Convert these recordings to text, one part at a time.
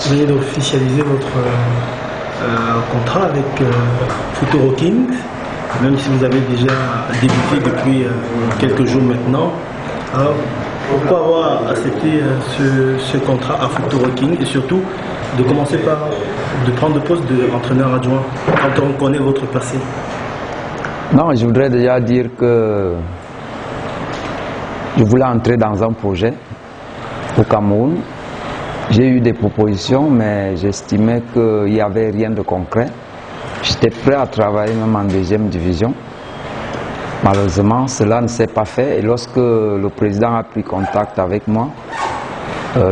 Vous venez d'officialiser votre contrat avec Futuro Kings, même si vous avez déjà débuté depuis quelques jours maintenant. Alors, pourquoi avoir accepté ce contrat à Futuro Kings et surtout de commencer par de prendre le poste d'entraîneur adjoint quand on connaît votre passé? Non, je voudrais déjà dire que je voulais entrer dans un projet au Cameroun. J'ai eu des propositions, mais j'estimais qu'il n'y avait rien de concret. J'étais prêt à travailler même en deuxième division. Malheureusement, cela ne s'est pas fait. Et lorsque le président a pris contact avec moi,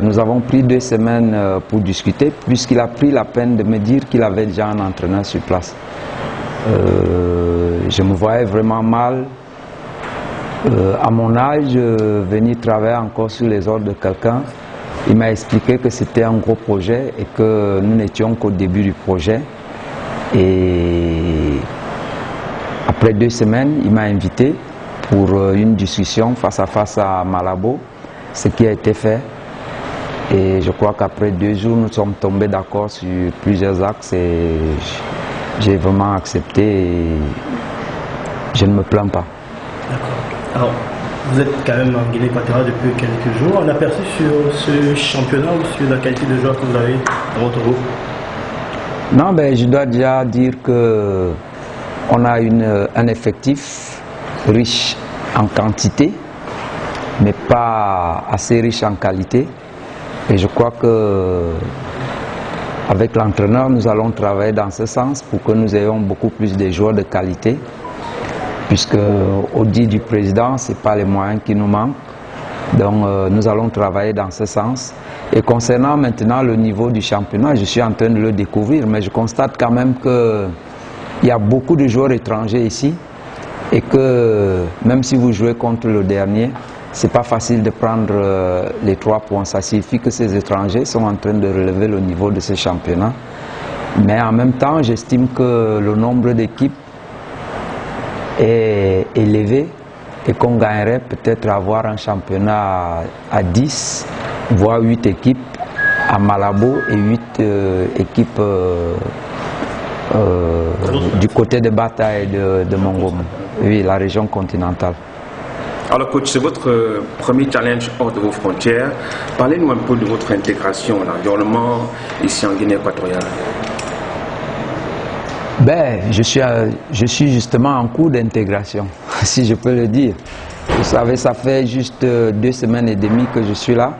nous avons pris 2 semaines pour discuter, puisqu'il a pris la peine de me dire qu'il avait déjà un entraîneur sur place. Je me voyais vraiment mal, à mon âge, venir travailler encore sur les ordres de quelqu'un. Il m'a expliqué que c'était un gros projet et que nous n'étions qu'au début du projet. Et après 2 semaines, il m'a invité pour une discussion face à face à Malabo, ce qui a été fait. Et je crois qu'après 2 jours, nous sommes tombés d'accord sur plusieurs axes et j'ai vraiment accepté et je ne me plains pas. D'accord. Alors, vous êtes quand même en Guinée équatoriale depuis quelques jours. On a aperçu sur ce championnat ou sur la qualité de joueur que vous avez dans votre groupe? Non, ben, je dois déjà dire qu'on a un effectif riche en quantité, mais pas assez riche en qualité. Et je crois que avec l'entraîneur, nous allons travailler dans ce sens pour que nous ayons beaucoup plus de joueurs de qualité. Puisque au dit du président, ce n'est pas les moyens qui nous manquent. Donc nous allons travailler dans ce sens. Et concernant maintenant le niveau du championnat, je suis en train de le découvrir, mais je constate quand même qu'il y a beaucoup de joueurs étrangers ici et que même si vous jouez contre le dernier, ce n'est pas facile de prendre les 3 points. Ça signifie que ces étrangers sont en train de relever le niveau de ce championnat. Mais en même temps, j'estime que le nombre d'équipes est élevé et qu'on gagnerait peut-être à avoir un championnat à 10, voire 8 équipes à Malabo et 8 équipes du côté de Bata et de Mongomo, oui, la région continentale. Alors coach, c'est votre premier challenge hors de vos frontières. Parlez-nous un peu de votre intégration, l'environnement ici en Guinée équatoriale. Ben, je suis justement en cours d'intégration, si je peux le dire. Vous savez, ça fait juste 2 semaines et demie que je suis là.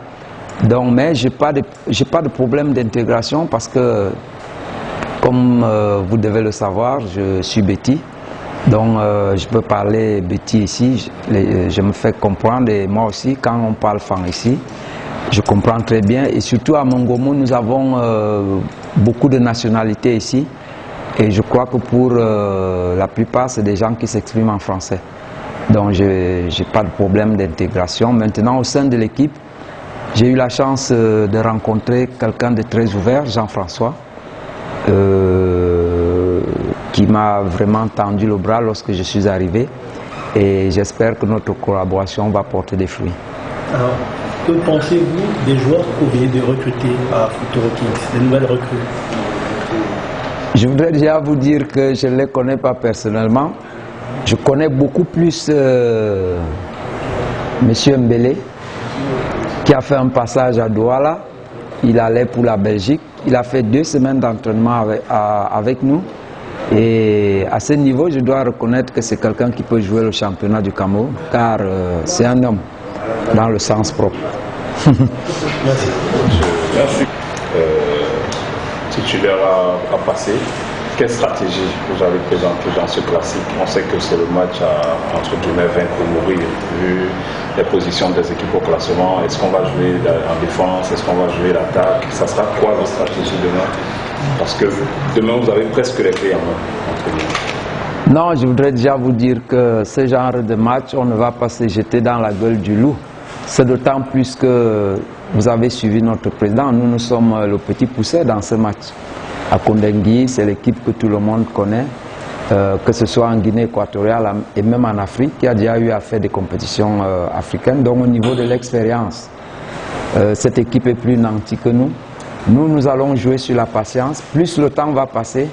Donc, mais j'ai pas de problème d'intégration parce que, comme vous devez le savoir, je suis béti. Donc, je peux parler béti ici. Je me fais comprendre et moi aussi, quand on parle fan ici, je comprends très bien. Et surtout à Mongomo, nous avons beaucoup de nationalités ici. Et je crois que pour la plupart, c'est des gens qui s'expriment en français. Donc, je n'ai pas de problème d'intégration. Maintenant, au sein de l'équipe, j'ai eu la chance de rencontrer quelqu'un de très ouvert, Jean-François, qui m'a vraiment tendu le bras lorsque je suis arrivé. Et j'espère que notre collaboration va porter des fruits. Alors, que pensez-vous des joueurs que vous venez de recruter à Futuro Kings, des nouvelles recrues? Je voudrais déjà vous dire que je ne les connais pas personnellement. Je connais beaucoup plus M. Mbele, qui a fait un passage à Douala. Il allait pour la Belgique. Il a fait 2 semaines d'entraînement avec nous. Et à ce niveau, je dois reconnaître que c'est quelqu'un qui peut jouer le championnat du Cameroun, car c'est un homme, dans le sens propre. Merci. Titulaire à passer. Quelle stratégie vous avez présentée dans ce classique? On sait que c'est le match entre guillemets vaincre ou mourir, vu les positions des équipes au classement. Est-ce qu'on va jouer en défense? Est-ce qu'on va jouer l'attaque? Ça sera quoi votre stratégie demain? Parce que demain, vous avez presque les clés en main. Non, je voudrais déjà vous dire que ce genre de match, on ne va pas se jeter dans la gueule du loup. C'est d'autant plus que vous avez suivi notre président. Nous sommes le petit poussé dans ce match. À Kondengui, c'est l'équipe que tout le monde connaît, que ce soit en Guinée équatoriale et même en Afrique, qui a déjà eu à faire des compétitions africaines. Donc au niveau de l'expérience, cette équipe est plus nantie que nous. Nous allons jouer sur la patience. Plus le temps va passer,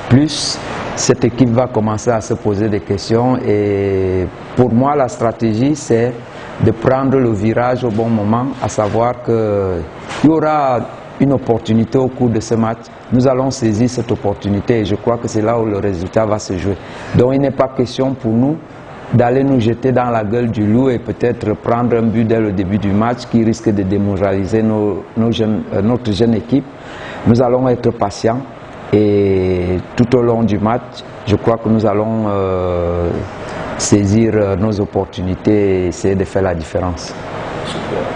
plus cette équipe va commencer à se poser des questions. Et pour moi, la stratégie, c'est de prendre le virage au bon moment, à savoir qu'il y aura une opportunité au cours de ce match. Nous allons saisir cette opportunité et je crois que c'est là où le résultat va se jouer. Donc il n'est pas question pour nous d'aller nous jeter dans la gueule du loup et peut-être prendre un but dès le début du match qui risque de démoraliser notre jeune équipe. Nous allons être patients et tout au long du match, je crois que nous allons saisir nos opportunités et essayer de faire la différence. Super.